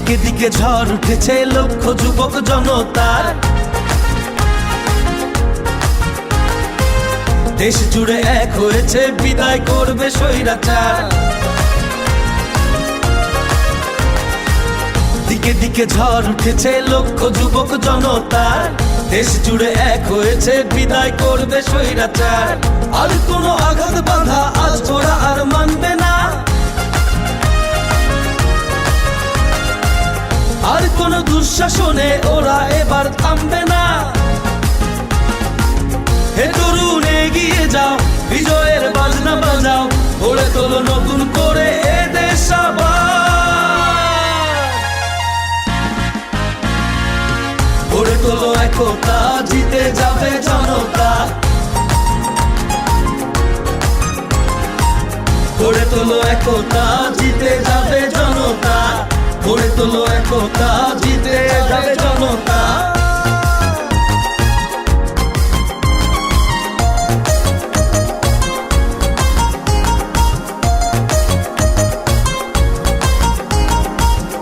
দিকে দিকে ঝড় উঠেছে লক্ষ যুবক জনতার, দেশ জুড়ে এক হয়েছে বিদায় করবে স্বৈরাচার। দিকে দিকে ঝড় উঠেছে লক্ষ যুবক জনতার, দেশ জুড়ে এক হয়েছে বিদায় করবে স্বৈরাচার। আর কোনো আঘাত বাধা আজ ওরা আর মানবে না, আর কোনো দুঃশাসনে ওরা এবার থামবে না। হে তরুণ এগিয়ে যাও, বিজয়ের বাজনা বাজাও, গড়ে তোলো নতুন করে এ দেশ আবার। গড়ে তোলো একতা, জিতে যাবে জনতা। গড়ে তোলো একতা, জিতে যাবে জনতা। গড়ে তোলো একতা, জিতে যাবে জনতা।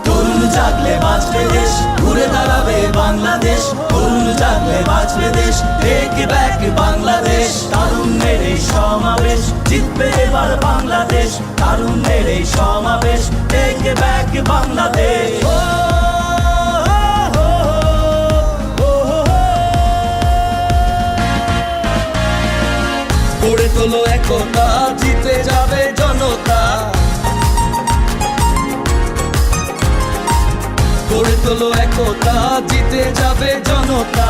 তরুণ জাগলে বাঁচবে দেশ, ঘুরে দাঁড়াবে বাংলাদেশ। তরুণ জাগলে বাঁচবে দেশ, টেক ব্যাক বাংলাদেশ। তারুণ্যের এই সমাবেশ, জিতবে এবার বাংলাদেশ। তারুণ্যের এই সমাবেশ, টেক ব্যাক বাংলাদেশ। গড়ে তোলো একতা, জিতে যাবে জনতা। গড়ে তোলো একতা, জিতে যাবে জনতা।